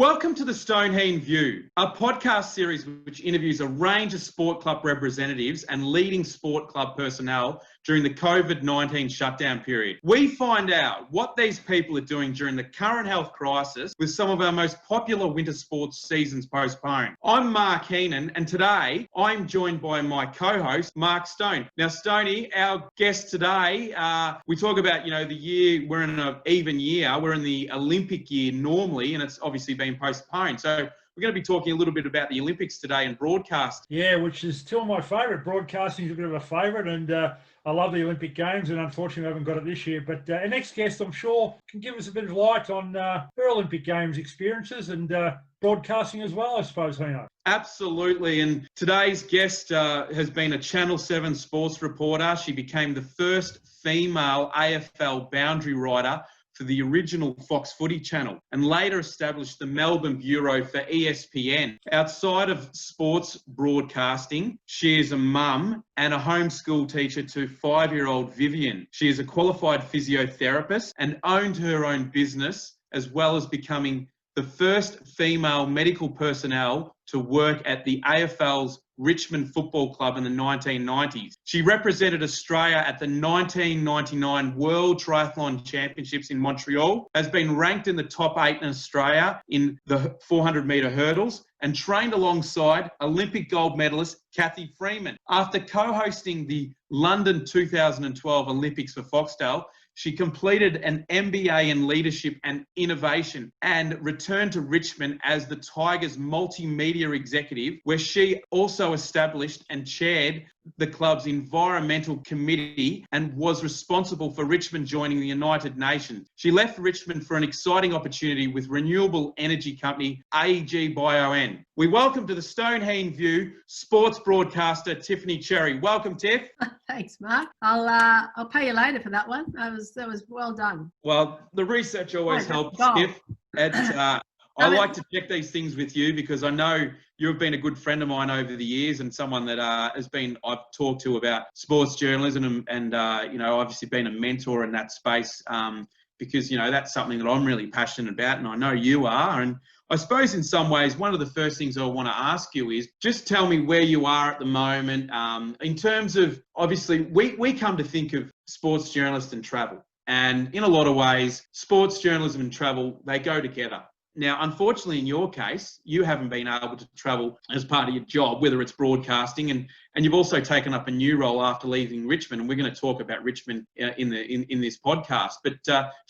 Welcome to the Heen View, a podcast series which interviews a range of sport club representatives and leading sport club personnel during the COVID-19 shutdown period. We find out what these people are doing during the current health crisis with some of our most popular winter sports seasons postponed. I'm Mark Heenan, and today I'm joined by my co-host, Mark Stone. Now, Stoney, our guest today, we talk about, the year, we're in an even year, we're in the Olympic year normally, and it's obviously been postponed. So we're going to be talking a little bit about the Olympics today and broadcast. Yeah, which is still my favourite. Broadcasting is a bit of a favourite, and I love the Olympic Games, and unfortunately I haven't got it this year. But our next guest, I'm sure, can give us a bit of light on her Olympic Games experiences and broadcasting as well, I suppose, Hino. Absolutely. And today's guest has been a Channel 7 sports reporter. She became the first female AFL boundary rider for the original Fox Footy channel and later established the Melbourne Bureau for ESPN. Outside of sports broadcasting, she is a mum and a homeschool teacher to 5-year-old Vivian. She is a qualified physiotherapist and owned her own business, as well as becoming the first female medical personnel to work at the AFL's Richmond Football Club in the 1990s. She represented Australia at the 1999 World Triathlon Championships in Montreal, has been ranked in the top 8 in Australia in the 400-metre hurdles, and trained alongside Olympic gold medalist Cathy Freeman. After co-hosting the London 2012 Olympics for Foxtel, she completed an MBA in Leadership and Innovation and returned to Richmond as the Tigers multimedia executive, where she also established and chaired the club's environmental committee and was responsible for Richmond joining the United Nations. She left Richmond for an exciting opportunity with renewable energy company AEG BioN. We welcome to the Heen View sports broadcaster Tiffany Cherry. Welcome, Tiff. Thanks, Mark. I'll pay you later for that one. That was well done. Well, the research always helps, Tiff. I like to check these things with you because I know you've been a good friend of mine over the years and someone that I've talked to about sports journalism and obviously been a mentor in that space because, that's something that I'm really passionate about and I know you are. And I suppose in some ways, one of the first things I want to ask you is just tell me where you are at the moment in terms of, obviously, we come to think of sports journalists and travel. And in a lot of ways, sports journalism and travel, they go together. Now, unfortunately, in your case, you haven't been able to travel as part of your job, whether it's broadcasting, and you've also taken up a new role after leaving Richmond. And we're going to talk about Richmond in this podcast. But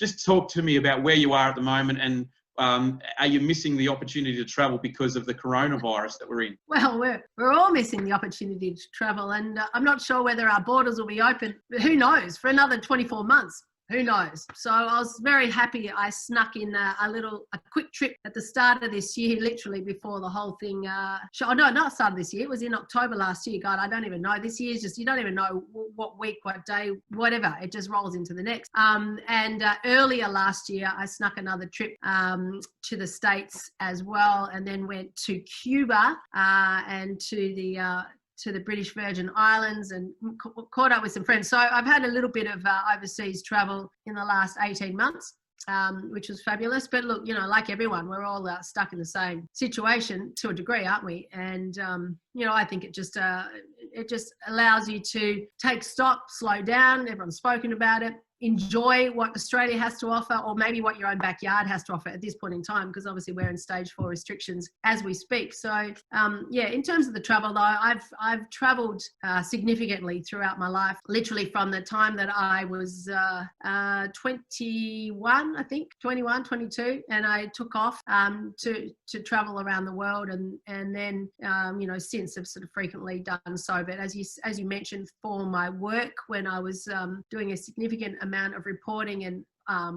just talk to me about where you are at the moment, and are you missing the opportunity to travel because of the coronavirus that we're in? Well, we're all missing the opportunity to travel, and I'm not sure whether our borders will be open. Who knows? For another 24 months. Who knows? So I was very happy I snuck in a quick trip at the start of this year, literally before the whole thing. Not start of this year. It was in October last year. God, I don't even know. This year's just, you don't even know what week, what day, whatever. It just rolls into the next. And earlier last year, I snuck another trip to the States as well, and then went to Cuba and to the British Virgin Islands and caught up with some friends. So I've had a little bit of overseas travel in the last 18 months, which was fabulous. But look, like everyone, we're all stuck in the same situation to a degree, aren't we? And, I think it just allows you to take stock, slow down. Everyone's spoken about it. Enjoy what Australia has to offer, or maybe what your own backyard has to offer at this point in time, because obviously we're in stage 4 restrictions as we speak. So, in terms of the travel, though, I've travelled significantly throughout my life, literally from the time that I was 21, 22, and I took off to travel around the world, and then since I've sort of frequently done so. But as you mentioned, for my work, when I was doing a significant amount of reporting and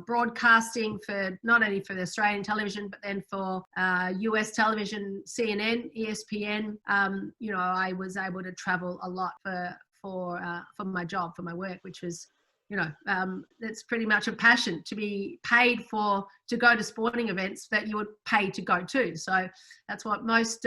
broadcasting for not only for the Australian television, but then for US television, CNN, ESPN, I was able to travel a lot for my job, for my work, which was, it's pretty much a passion to be paid for to go to sporting events that you would pay to go to. So that's what most,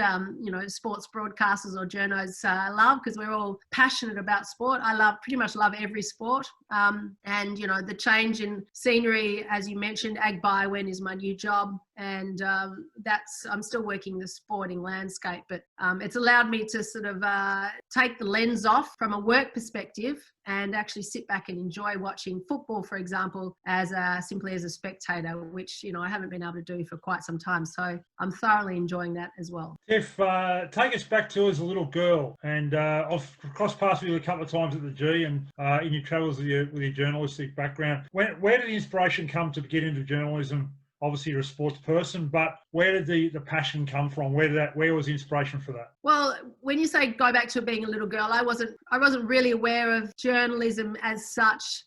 sports broadcasters or journos love, because we're all passionate about sport. I pretty much love every sport. And the change in scenery, as you mentioned, Ag Biowen is my new job. And I'm still working the sporting landscape, but it's allowed me to sort of take the lens off from a work perspective and actually sit back and enjoy watching football, for example, as simply as a spectator, which, I haven't been able to do for quite some time. So I'm thoroughly enjoying that as well. Tiff, take us back to as a little girl, and I've crossed paths with you a couple of times at the G and in your travels with your journalistic background. Where did the inspiration come to get into journalism? Obviously, you're a sports person, but where did the passion come from? Where was the inspiration for that? Well, when you say go back to being a little girl, I wasn't really aware of journalism as such,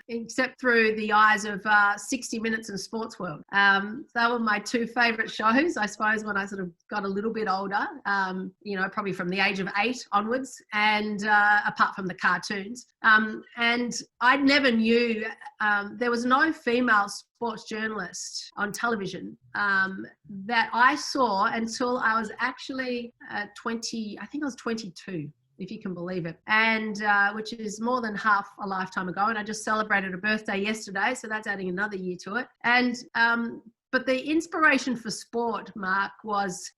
except through the eyes of 60 Minutes and Sports World. They were my two favourite shows, I suppose, when I sort of got a little bit older, probably from the age of 8 onwards, and apart from the cartoons. And I never knew, there was no female sports journalist on television that I saw until I was actually 20, I think I was 22. If you can believe it, and which is more than half a lifetime ago. And I just celebrated a birthday yesterday, so that's adding another year to it. And but the inspiration for sport, Mark, was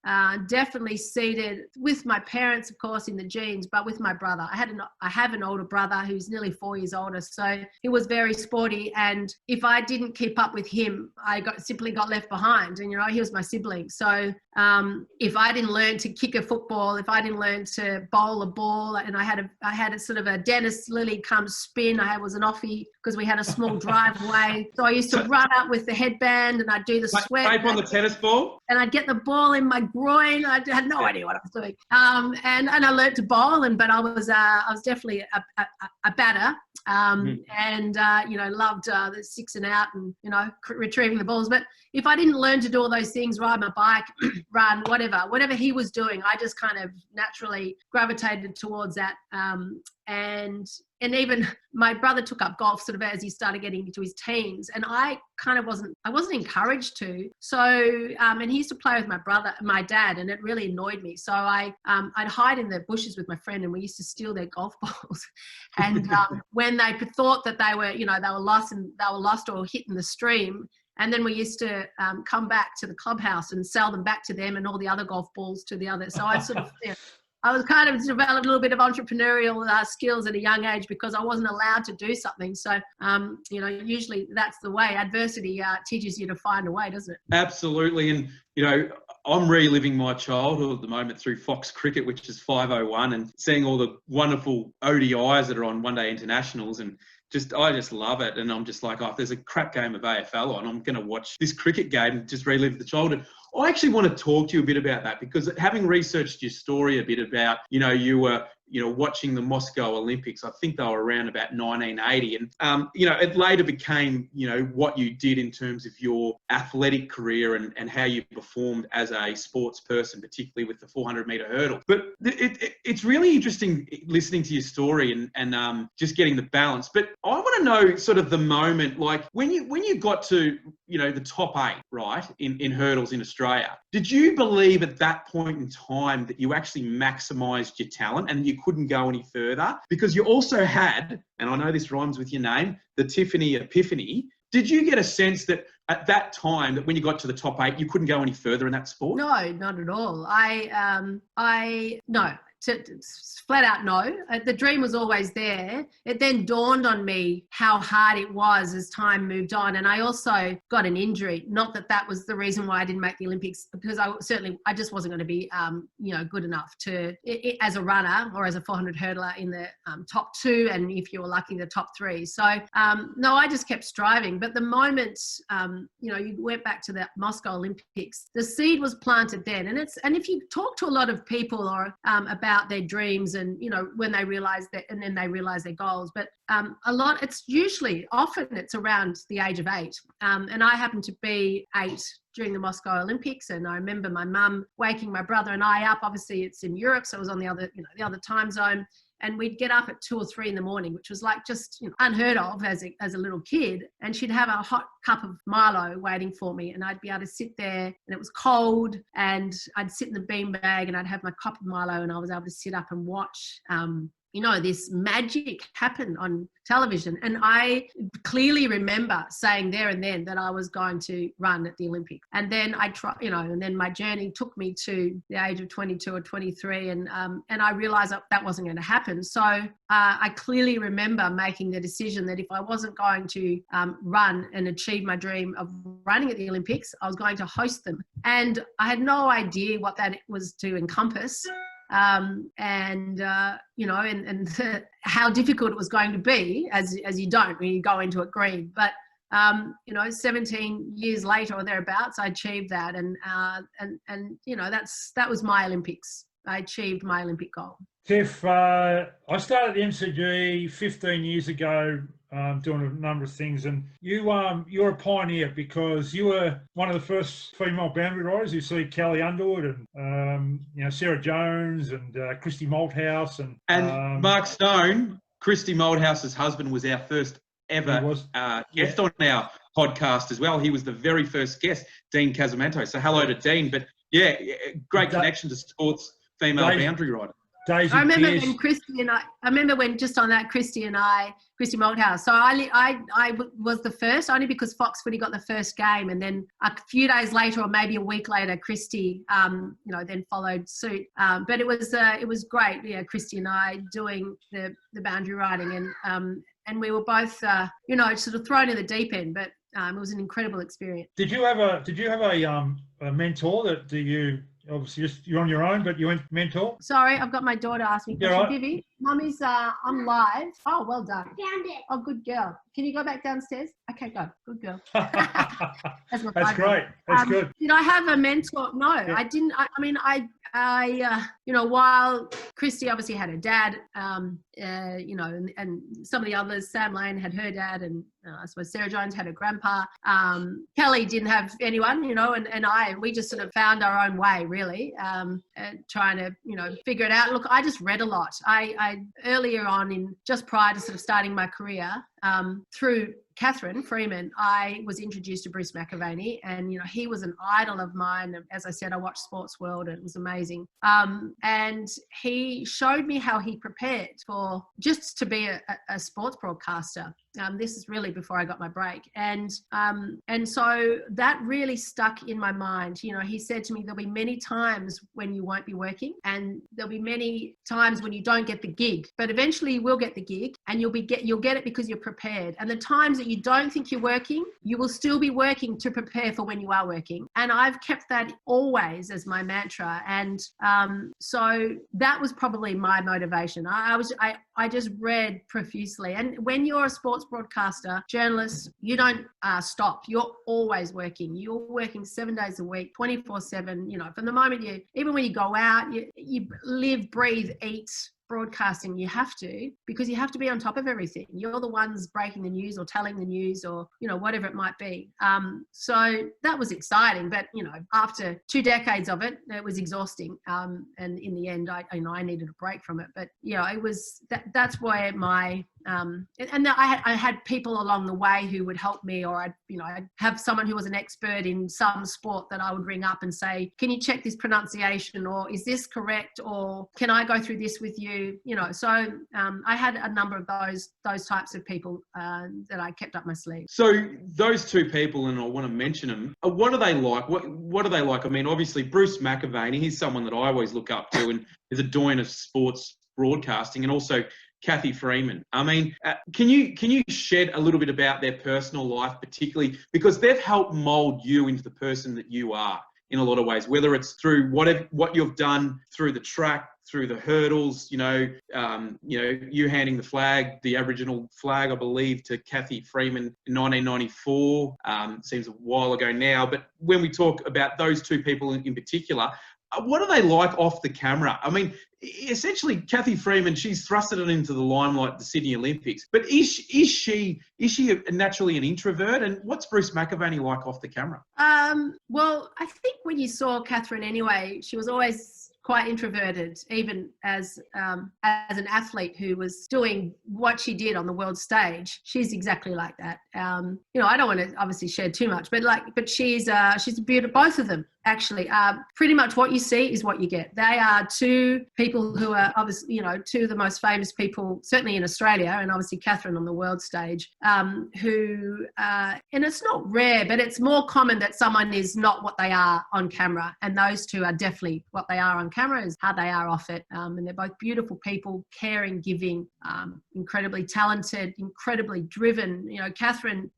definitely seated with my parents, of course, in the genes, but with my brother. I have an older brother who's nearly 4 years older, so he was very sporty. And if I didn't keep up with him, I simply got left behind. And he was my sibling. So if I didn't learn to kick a football, if I didn't learn to bowl a ball, and I had a sort of a Dennis Lilly come spin. I was an offie because we had a small driveway. So I used to run up with the headband, and I'd do the sweat. Tape on the tennis ball? And I'd get the ball in my groin. I had no idea what I was doing. And I learned to bowl, but I was definitely a batter. And loved the 6 and out and, retrieving the balls. But if I didn't learn to do all those things, ride my bike, run, whatever he was doing, I just kind of naturally gravitated towards that. And even my brother took up golf sort of as he started getting into his teens, and I kind of wasn't encouraged to. So, and he used to play with my dad, and it really annoyed me. So I'd hide in the bushes with my friend, and we used to steal their golf balls. And when they thought that they were lost or hit in the stream, and then we used to come back to the clubhouse and sell them back to them and all the other golf balls to the others. So I sort of, I was kind of developed a little bit of entrepreneurial skills at a young age because I wasn't allowed to do something. So, usually that's the way. Adversity teaches you to find a way, doesn't it? Absolutely. And, I'm reliving my childhood at the moment through Fox Cricket, which is 501, and seeing all the wonderful ODIs that are on one-day internationals, and I just love it. And I'm just like, if there's a crap game of AFL on, I'm going to watch this cricket game and just relive the childhood. I actually want to talk to you a bit about that, because having researched your story a bit about, you were, watching the Moscow Olympics, I think they were around about 1980. And, it later became, what you did in terms of your athletic career and how you performed as a sports person, particularly with the 400-metre hurdle. But it's really interesting listening to your story and just getting the balance. But I want to know sort of the moment, like when you got to, the top 8, right, in hurdles in Australia, did you believe at that point in time that you actually maximised your talent and you couldn't go any further? Because you also had, and I know this rhymes with your name, the Tiffany Epiphany. Did you get a sense that at that time, that when you got to the top 8, you couldn't go any further in that sport? No, not at all. No. Flat out no. The dream was always there. It then dawned on me how hard it was as time moved on. And I also got an injury. Not that was the reason why I didn't make the Olympics, because I just wasn't going to be, good enough as a runner or as a 400 hurdler in the top 2. And if you were lucky, the top 3. So, no, I just kept striving. But the moment, you went back to the Moscow Olympics, the seed was planted then. And if you talk to a lot of people or about their dreams and, when they realize that, and then they realize their goals. But often it's around the age of 8. And I happened to be 8 during the Moscow Olympics. And I remember my mum waking my brother and I up. Obviously it's in Europe, so it was on the other time zone. and we'd get up at 2 or 3 in the morning, which was like just unheard of as a little kid. And she'd have a hot cup of Milo waiting for me, and I'd be able to sit there, and it was cold, and I'd sit in the beanbag and I'd have my cup of Milo, and I was able to sit up and watch this magic happen on television. And I clearly remember saying there and then that I was going to run at the Olympics. And then and then my journey took me to the age of 22 or 23, and I realized that wasn't going to happen. So I clearly remember making the decision that if I wasn't going to run and achieve my dream of running at the Olympics, I was going to host them. And I had no idea what that was to encompass. And how difficult it was going to be, as you don't when you go into it green. But 17 years later or thereabouts, I achieved that, and that was my Olympics. I achieved my Olympic goal. Tiff, I started the MCG 15 years ago, doing a number of things, and you're a pioneer because you were one of the first female boundary riders. You see Kelly Underwood and Sarah Jones and Christy Malthouse and Mark Stone. Christy Malthouse's husband was our first ever guest on our podcast as well. He was the very first guest, Dean Casamanto. So hello to Dean. But yeah, great connection to sports female boundary rider. I remember when Christy Malthouse. So I was the first, only because Fox Footy got the first game, and then a few days later, or maybe a week later, Christy, then followed suit. But it was great. Yeah, Christy and I doing the boundary riding, and we were both, sort of thrown in the deep end. But it was an incredible experience. Did you have a mentor that you? Obviously, you're on your own, but you went mentor. Sorry, I've got my daughter asking me. Right. Vivi, Mummy's I'm live. Oh, well done. Found it. Oh, good girl. Can you go back downstairs? Okay, go. Good girl. That's great. That's good. Did I have a mentor? No, yeah. I didn't. While Christy obviously had her dad, and some of the others, Sam Lane had her dad, and I suppose Sarah Jones had her grandpa. Kelly didn't have anyone, and we just sort of found our own way, really, trying to, figure it out. Look, I just read a lot. I earlier on, just prior to sort of starting my career, through Catherine Freeman, I was introduced to Bruce Mcilvaney, and he was an idol of mine. As I said, I watched Sports World, and it was amazing. And he showed me how he prepared for just to be a sports broadcaster. This is really before I got my break, and so that really stuck in my mind. He said to me, there'll be many times when you won't be working, and there'll be many times when you don't get the gig, but eventually you will get the gig, and you'll get it because you're prepared. And the times that you don't think you're working, you will still be working to prepare for when you are working. And I've kept that always as my mantra. And so that was probably my motivation. I just read profusely. And when you're a sports broadcaster, journalist, you don't stop. You're always working. You're working 7 days a week, 24/7. From the moment even when you go out, you live, breathe, eat broadcasting. You have to, because you have to be on top of everything. You're the ones breaking the news or telling the news, or whatever it might be. So that was exciting, but after 2 decades of it, it was exhausting. And in the end, I needed a break from it. But it was that's where my and I had people along the way who would help me, or I'd have someone who was an expert in some sport that I would ring up and say, can you check this pronunciation, or is this correct, or can I go through this with you? So I had a number of those types of people that I kept up my sleeve. So those two people, and I want to mention them, what are they like? What are they like? I mean, obviously Bruce Mcilvaney, he's someone that I always look up to and is a doyen of sports broadcasting, and also Cathy Freeman. I mean, can you shed a little bit about their personal life, particularly because they've helped mould you into the person that you are in a lot of ways, whether it's through what you've done through the track, through the hurdles, you handing the flag, the Aboriginal flag, I believe, to Cathy Freeman in 1994. Seems a while ago now, but when we talk about those two people in particular, what are they like off the camera? I mean, essentially, Cathy Freeman, she's thrusted it into the limelight at the Sydney Olympics. But is she naturally an introvert? And what's Bruce Mcilvaney like off the camera? Well, I think when you saw Catherine anyway, she was always quite introverted, even as an athlete who was doing what she did on the world stage. She's exactly like that. You know, I don't want to obviously share too much, but she's a beauty. Both of them actually pretty much what you see is what you get. They are two people who are obviously, you know, two of the most famous people, certainly in Australia, and obviously Catherine on the world stage, who, and it's not rare, but it's more common that someone is not what they are on camera. And those two are definitely what they are on camera, is how they are off it. And they're both beautiful people, caring, giving, incredibly talented, incredibly driven. You know, Catherine,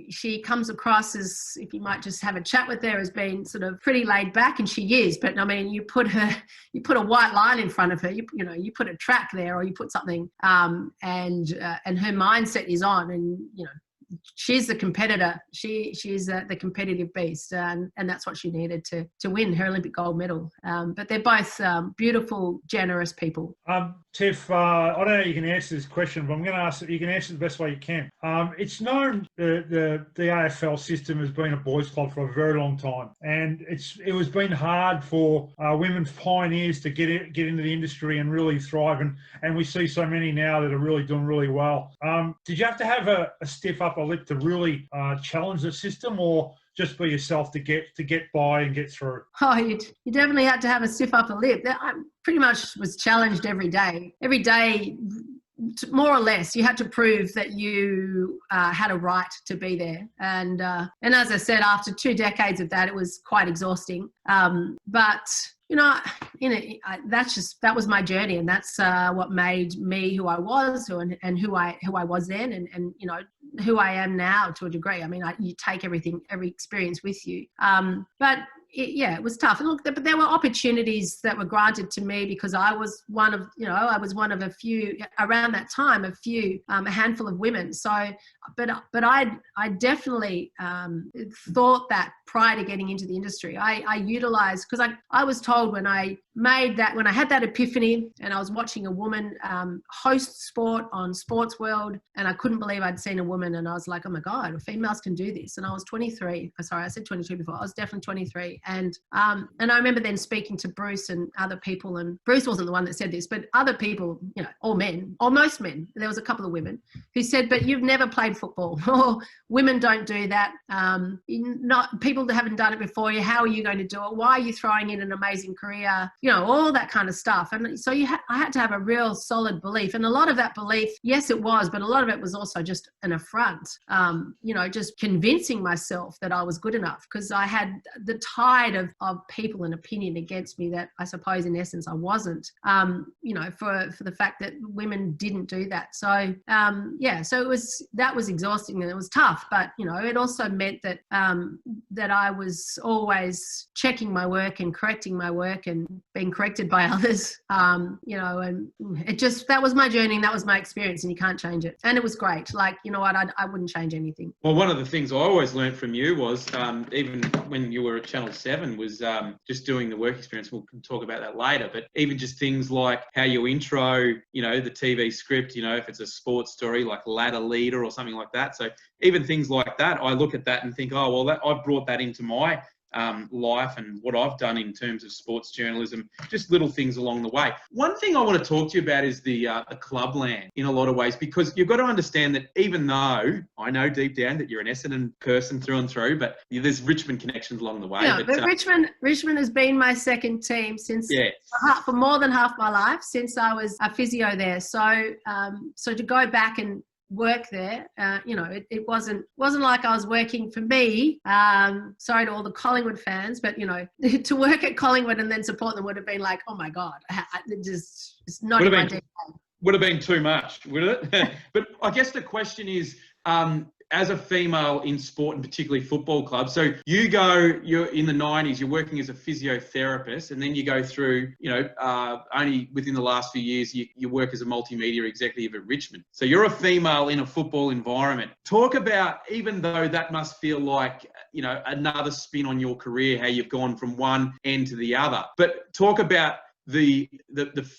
she comes across as, if you might just have a chat with her, as being sort of pretty laid back, and she is. But I mean, you put a white line in front of her, you put a track there, or you put something, and her mindset is on, and you know, she's the competitor. She's the competitive beast, and that's what she needed to win her Olympic gold medal. But they're both beautiful, generous people. Tiff, I don't know if you can answer this question, but I'm going to ask if you can answer the best way you can. It's known the AFL system has been a boys' club for a very long time, and it was been hard for women pioneers to get into the industry and really thrive, and we see so many now that are really doing really well. Did you have to have a stiff upper lip to really challenge the system, or just be yourself to get by and get through? Oh, you definitely had to have a stiff upper lip. I pretty much was challenged every day. Every day, more or less, you had to prove that you had a right to be there. And as I said, after 2 decades of that, it was quite exhausting. But that was my journey, and that's what made me who I was, and who I was then, and you know, who I am now to a degree. I mean, you take every experience with you. But it was tough. And look, but there were opportunities that were granted to me because I was one of a few around that time, a handful of women. So, but I definitely thought that prior to getting into the industry, I utilized, because I was told when I had that epiphany and I was watching a woman host sport on Sports World, and I couldn't believe I'd seen a woman, and I was like, oh my God, females can do this. And I was 23. Sorry, I said 22 before. I was definitely 23. And I remember then speaking to Bruce and other people, and Bruce wasn't the one that said this, but other people, you know, all men, or most men, there was a couple of women who said, but you've never played football, or women don't do that. People that haven't done it before you, how are you going to do it? Why are you throwing in an amazing career? You know, all that kind of stuff. And so I had to have a real solid belief. And a lot of that belief, yes, it was, but a lot of it was also just an affront, you know, just convincing myself that I was good enough, because I had the tide of people and opinion against me that I suppose in essence I wasn't, you know, for the fact that women didn't do that. So, so that was exhausting, and it was tough, but, you know, it also meant that, that I was always checking my work and correcting my work and being corrected by others, you know, and that was my journey, and that was my experience, and you can't change it. And it was great. Like, you know what, I wouldn't change anything. Well, one of the things I always learned from you was, even when you were at Channel 7, was just doing the work experience. We'll talk about that later, but even just things like how you intro, you know, the TV script, you know, if it's a sports story like Ladder Leader or something like that. So even things like that, I look at that and think, oh, well, I've brought that into my life and what I've done in terms of sports journalism, just little things along the way. One thing I want to talk to you about is the clubland in a lot of ways, because you've got to understand that even though I know deep down that you're an Essendon person through and through, but there's Richmond connections along the way. Yeah, but Richmond has been my second team since for more than half my life, since I was a physio there. So to go back and work there, you know, it wasn't like I was working for me. Sorry to all the Collingwood fans, but, you know, to work at Collingwood and then support them would have been like, oh my God, it's not in my DNA. Would have been too much, would it? But I guess the question is, as a female in sport and particularly football clubs, so you're in the 90s, you're working as a physiotherapist, and then you go through, you know, only within the last few years, you work as a multimedia executive at Richmond. So you're a female in a football environment. Talk about, even though that must feel like, you know, another spin on your career, how you've gone from one end to the other, but talk about the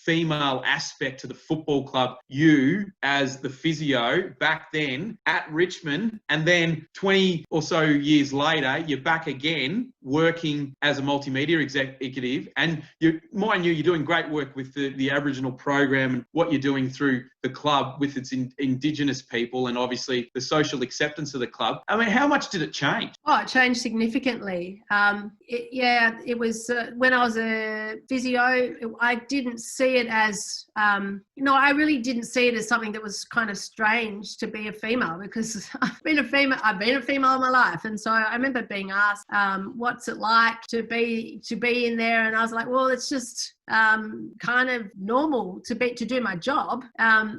female aspect to the football club, you as the physio back then at Richmond, and then 20 or so years later, you're back again working as a multimedia executive, and mind you, you're doing great work with the Aboriginal program and what you're doing through the club with its Indigenous people and obviously the social acceptance of the club. I mean, how much did it change? Oh, it changed significantly. It was when I was a physio, I didn't see it as, I really didn't see it as something that was kind of strange to be a female, because I've been a female all my life. And so I remember being asked, what's it like to be in there? And I was like, well, it's just kind of normal to do my job.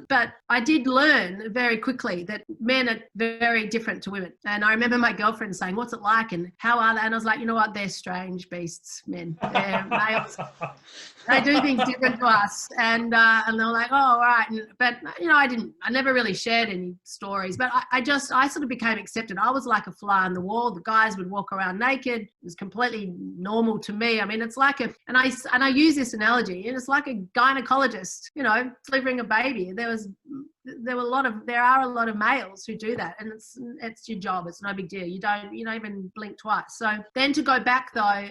But I did learn very quickly that men are very different to women. And I remember my girlfriend saying, what's it like and how are they? And I was like, you know what? They're strange beasts, men. They're males. They do things different to us. And they're like, oh, all right. But, I never really shared any stories, but I sort of became accepted. I was like a fly on the wall. The guys would walk around naked. It was completely normal to me. I mean, it's like and I use this analogy, and it's like a gynecologist, delivering a baby. There are a lot of males who do that, and it's your job. It's no big deal. You don't even blink twice. So then to go back though,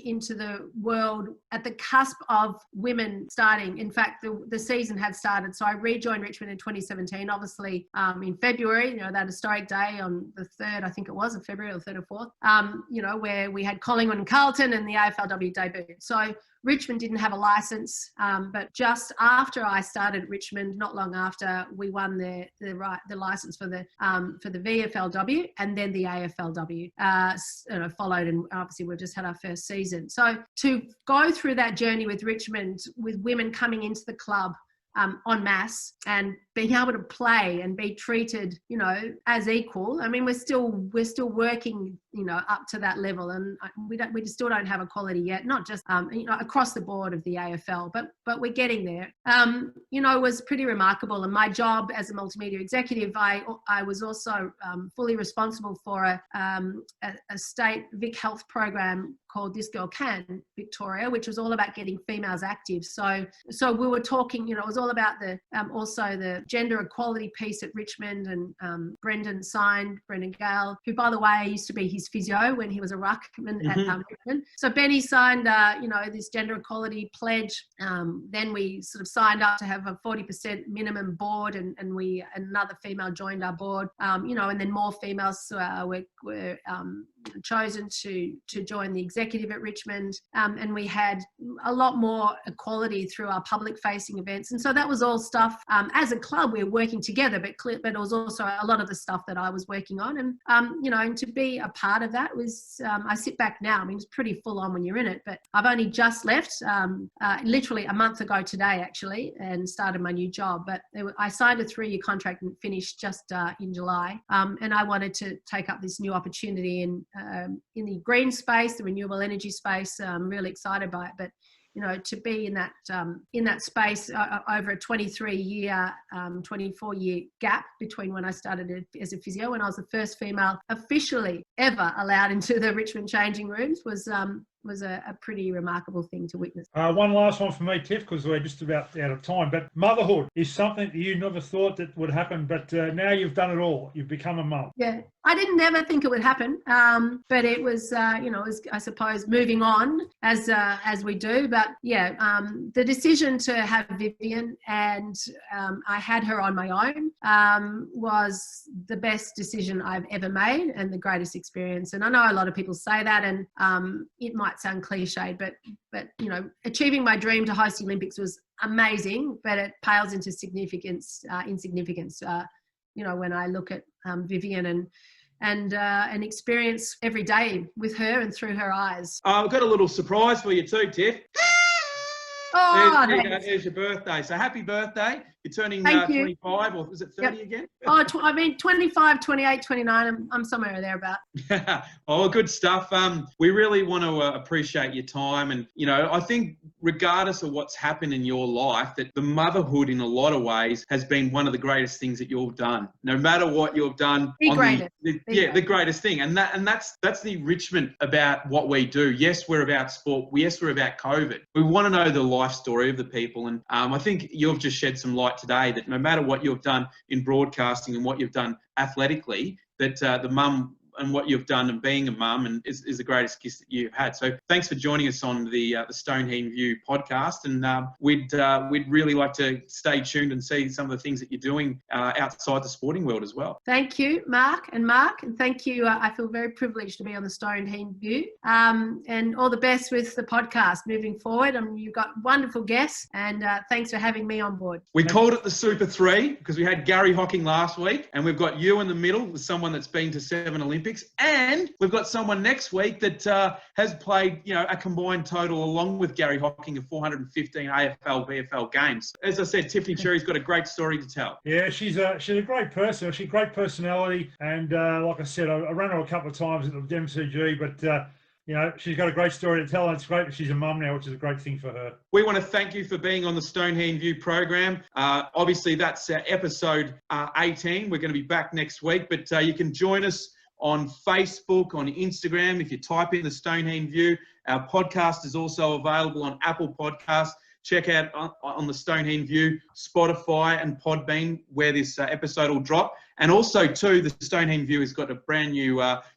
into the world at the cusp of women starting. In fact, the season had started. So I rejoined Richmond in 2017, obviously in February, that historic day on the 3rd, I think it was, of February, or 3rd or 4th, where we had Collingwood and Carlton and the AFLW debut. So Richmond didn't have a license, but just after I started at Richmond, not long after, we won the license for the VFLW, and then the AFLW followed, and obviously we've just had our first season. So to go through that journey with Richmond, with women coming into the club en masse and being able to play and be treated, as equal. I mean, we're still working, up to that level, and we still don't have equality yet. Not just across the board of the AFL, but we're getting there. It was pretty remarkable. And my job as a multimedia executive, I was also fully responsible for a state Vic Health program called This Girl Can Victoria, which was all about getting females active. So we were talking, it was all about also the gender equality piece at Richmond, and Brendan Gale, who, by the way, I used to be his physio when he was a ruckman at Richmond. So Benny signed, this gender equality pledge. Then we sort of signed up to have a 40% minimum board, and another female joined our board. And then more females were chosen to join the executive at Richmond, and we had a lot more equality through our public-facing events. And so that was all stuff. As a club, we were working together, but it was also a lot of the stuff that I was working on. And and to be a part of that was, I sit back now. I mean, it's pretty full on when you're in it. But I've only just left, literally a month ago today, actually, and started my new job. But I signed a 3-year contract and finished just in July. And I wanted to take up this new opportunity in the green space, the renewable energy space. I'm really excited by it. But to be in that space over a 23-year, 24-year gap between when I started as a physio, when I was the first female officially ever allowed into the Richmond changing rooms, was a pretty remarkable thing to witness. One last one for me, Tiff, because we're just about out of time. But motherhood is something that you never thought that would happen, but now you've done it all. You've become a mum. Yeah, I didn't ever think it would happen, but it was, I suppose, moving on as we do. But yeah, the decision to have Vivian, and I had her on my own, was the best decision I've ever made and the greatest experience. And I know a lot of people say that, and it might sound cliched, but achieving my dream to host the Olympics was amazing, but it pales into insignificance when I look at Vivian and experience every day with her and through her eyes. I've got a little surprise for you too, Tiff. Oh, there you go. There's your birthday. So happy birthday. You're turning Thank you. 25, or is it 30 again? Oh, 25, 28, 29. I'm somewhere thereabout. Oh, good stuff. We really want to appreciate your time. And, you know, I think regardless of what's happened in your life, that the motherhood in a lot of ways has been one of the greatest things that you've done. No matter what you've done. The greatest thing. And that's the enrichment about what we do. Yes, we're about sport. Yes, we're about COVID. We want to know the life story of the people. And I think you've just shed some light today that no matter what you've done in broadcasting and what you've done athletically, that the mum and what you've done and being a mum and is the greatest gift that you've had. So thanks for joining us on the Stoneheen View podcast. And we'd really like to stay tuned and see some of the things that you're doing outside the sporting world as well. Thank you, Mark. And thank you. I feel very privileged to be on the Stoneheen View. And all the best with the podcast moving forward. You've got wonderful guests, and thanks for having me on board. We called it the Super 3 because we had Gary Hocking last week, and we've got you in the middle with someone that's been to 7 Olympics. And we've got someone next week that has played, you know, a combined total along with Gary Hocking of 415 AFL, VFL games. As I said, Tiffany Cherry's got a great story to tell. Yeah, she's a great person. She's a great personality. And like I said, I ran her a couple of times at the MCG, but you know, she's got a great story to tell, and it's great that she's a mum now, which is a great thing for her. We want to thank you for being on the Stoneheen View program. Obviously, that's episode 18. We're going to be back next week, but you can join us on Facebook, on Instagram. If you type in the Stoneheen View, our podcast is also available on Apple Podcasts. Check out on the Stoneheen View, Spotify and Podbean, where this episode will drop. And also, too, the Stoneheen View has got a brand new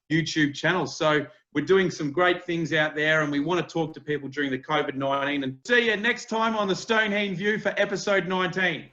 YouTube channel. So we're doing some great things out there, and we want to talk to people during the COVID-19. And see you next time on the Stoneheen View for episode 19.